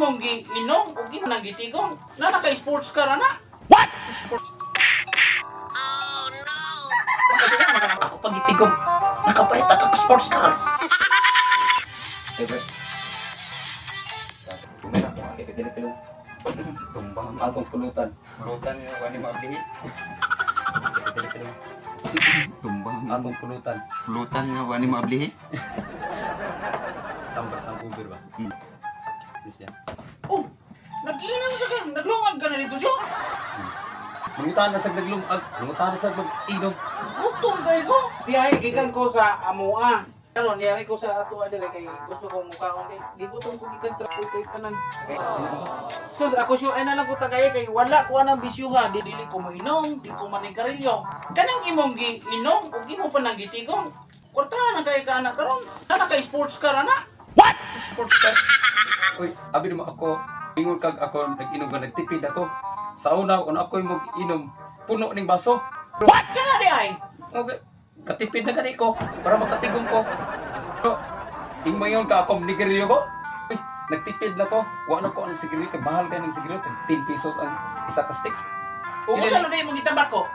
imong giinom ug imong gitigom na naka-sports car ana. What? Sports. Ako pag itigom, nakapalit ako ng sports car. Bro. Tumira ko, kaya tumbang ang akong pulutan. Pulutan yung wani mablihi. Tumbang Akong pulutan. pulutan yung wani mablihi. Tambas ang Uber ba? Yes yan. Oh, nag-inom sa ka, naglungag ka na dito siya. Mangutan na sa naglumag, mangutan na sa mag-inom. Gutom kay ko. Biyahe gikan ko sa Amua. Karon yari ko sa ato dire kay gusto ko mukhaon kay di gutom ko gikan tra ko kay tanan. So ako syo ay na lang ko tagay kay wala ko anang bisyuha, dili ko mainom, di ko manigarilyo. Kanang imong giinom ug imo pa nang gitigom. Kwartahan na kay ka anak karon. Ana kay sports car ana. What? Sports car. Uy, abi naman ako, ingon kag ako, nag-inom ka, nagtipid ako. Sa una, kung ako'y mag-inom, puno ning baso. What kana di ay? Okay, katipid na gani ko, para magkatigong ko. Pero, ingmayon ka ako, nigarilyo ko. Uy, nagtipid na ko. Wala ko ang sigarilyo, kay mahal ka ng sigarilyo, 10 pesos ang isa ka sticks. Ug usa no di mo gitabako?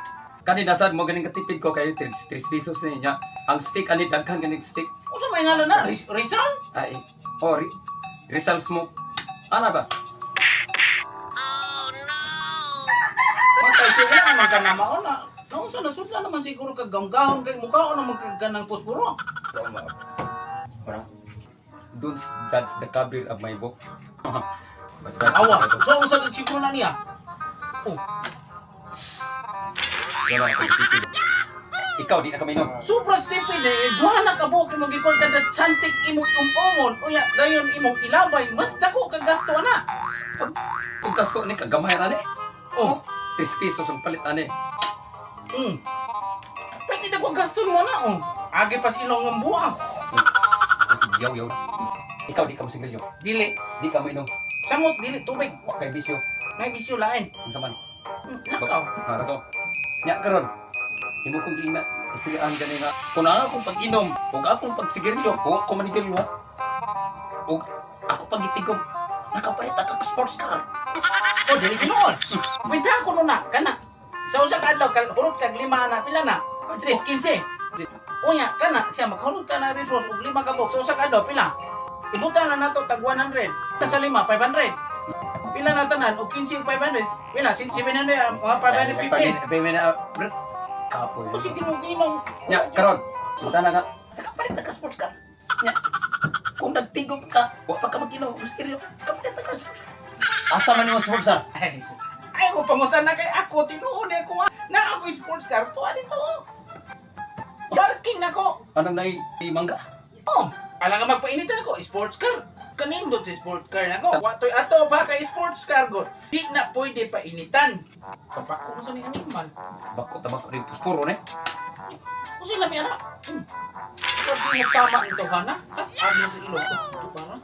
Kanina sad mo ganing katipid ko, kay 3 pesos na niya. Ang stick, ani daghan ganing stick. Usa may ngalan na Rizal? Ay, oh, Rizal Smoke. Ano ba? Matay siya naman ka na mauna. Naon sa nasud na naman siguro kag gamgahon kay mukha na magkaganang posporo. Don't judge the cover of my book. Awa. So usa din siguro na niya. Oh, Yan lang, pagtitipid. Ikaw, di na kami inom. super stupid eh. Duha na ka buki mo gikon kada chantik imong umon. Unya, dayon imong ilabay mas dako kag gasto na. Kung kaso ni kagamay na ni. Oh, 3 pesos ang palit ani. Pwede na ko gasto mo na oh. Agi pas ilong ng buwang. Yaw, yaw. Ikaw, di ka mo sigarilyo. Dili. Di ka mo inom. Samot dili tubig. Wa kay bisyo. May bisyo lain. Ang saman. Nakaw. Para ko. Nya karon. Himo kong giina. Istilaan gani nga. Kung akong pag-inom, ug akong pagsigarilyo, wa ko manigarilyo ha. Ug ako pag itigom, nakapalit ako ng sports car. Oh, dili tinuod. Pwede ako no na kana. Sa usa ka adlaw hurot kag 5 na pila na? 3:15. Unya kana siya maghurot ka na rin ug 5 ka box. Sa usa ka adlaw pila? Ibutan na nato tag 100. Sa 5 500. Pila na tanan og 15 ug 500. Pila 700 mga 550. Pay na bro. Kapoy. O sige nung ginong. Nya karon. Sunta na nga. Nakapalit ka sports car. Nya. Kung nagtigom ka, wa pa ka mag-inom, sigarilyo. Kapalit ka sports car. Asa man yung sports car? Ay ko pangutan na kay ako tinuod ko na ako sports car to ani to. Parking nako. Anong mangga? Oh, ala nga magpainitan ako sports car. Kanindot si sports car nako. Watoy ato ba kay sports car go. Di na pwede pa initan. Kapako mo sa ni animal. Bako tabako rin puspuro ne. O sila mi ana. Pwede mo tama ito hana. Abi sa ilo ko para.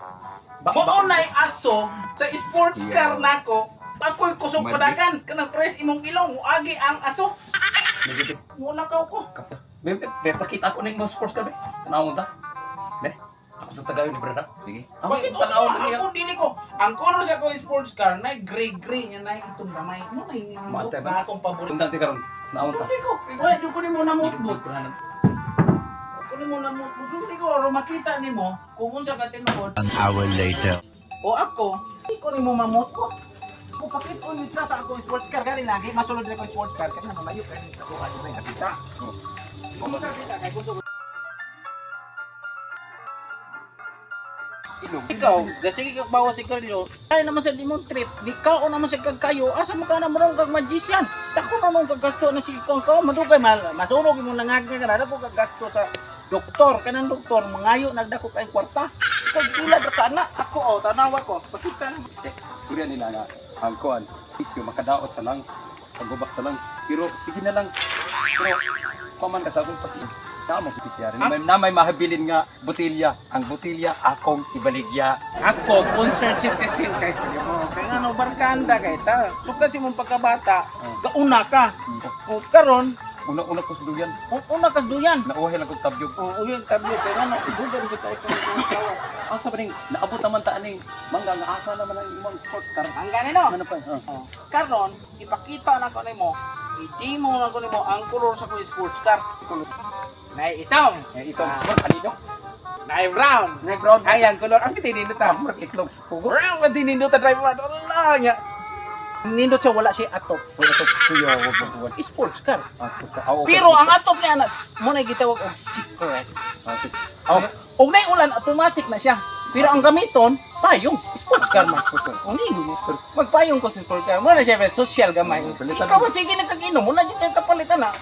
Mo nay aso sa sports car nako. Ako'y kusog padagan kanang press imong ilong agi ang aso. Negative. Wala ka ko. Kapta. Be pakita ko ning mga sports car be. Tanawon ta. Be. Ako sa tagayon ni brada. Sige. Bakit tanawon ta niya. ako dili ko. Ang color sa ko sports car na gray nga na itong gamay mo na ini Matay mo ba? akong paborito. Tungtang ti karon. Tanawon ta. Sabi ko, wala ko ni mo na mo. Dili ko puranan. Kunin mo na mo. Dili ko ro makita nimo kung unsa ka tinuod. An hour later. O ako, di ko nimo mamot ko. Kung pakit ko ni sa ako sports car gani lagi masulod ko sports car kasi malayo kay ako kanina nakita. Kung makakita kay gusto ikaw, kasi kag bawas si Carlo. Ay naman sa limong trip, di ka o naman sa kagkayo, asa mo ka na marong kag magician. Dako na mong kagasto na si kang ka, madugay masurog mo nangagay ka na ko kagasto sa doktor, kanang doktor mangayo nagdako kay kwarta. Kag sila ka na ako tanawa ko. Pakita na. Kurian nila nga ang kuan. Isyo makadaot sa lang. Pagubak sa lang. Pero sige na lang. Pero paman ka sa akong pati. Sama ko siya. Na may mahabilin nga botilya. Ang botilya akong ibaligya. Ako, concerned citizen kay mo. Kaya ano, barkanda kay ta. So kasi mong pagkabata, kauna ka. O karon, Una-una ko sa duyan. Una ka duyan. Nauhay lang kong tabyog. Oh, yun tablet pero ano, dugan ko tayo kung tawag. Asa ba ning naabot naman ta ani mangga nga asa naman ang imong sports car. Ang ganino. Ano pa? Oh. Karon, ipakita na ko nimo. I-demo na ko nimo ang color sa ko sports car. Nay itom. Ito, kanino? Nay brown. Nay brown. Ayan color. Ang tinindot ta. Murag itlog sa pugo. Brown ang tinindot ta driver. Allah nya. Nindot siya wala siya atop. Wala to kuya wag. Sports car. Ako. Pero ang atop niya na mo na gitawag og secret. Oh, Og nay ulan automatic na siya. Pero ang gamiton, payong. Sports car man. O ni magpayong ko sa sports car. Mo na siya social gamay. Ikaw mo sige nagkag-inom mo na jud kay kapalitan na.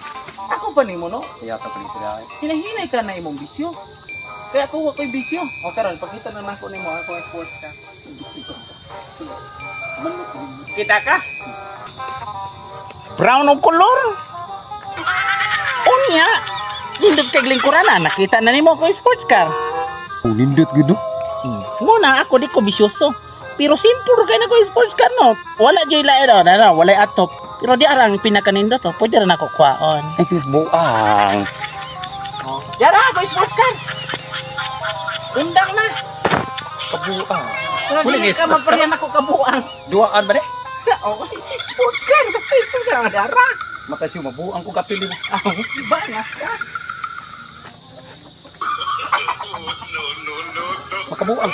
Ako pa nimo no. kaya ta pala siya. Hinahinay ka na imong bisyo. Kaya ako wa ko'y bisyo. O karon pakita na nako nimo ako ang sports car. Kita ka? Brown og color. Unya. Nindot kay lingkuran na nakita na nimo ako ang sports car. Nindot gid no. Muna ako di ko bisyoso. Pero simple kay na ko sports car no. Wala jay lain na wala atop. Pero di arang pinakanindot to, pwede ra nako kwaon. Ay buang. Yara ako sports car. Undang na. Kabuang. Pero Wala di ni ka sports car. maparyan ako kabuang. Duaan ba de? Oh, sports car, sports car dara. Makasyo mabuang ko kapili mo. Ba na ka? Makabuang.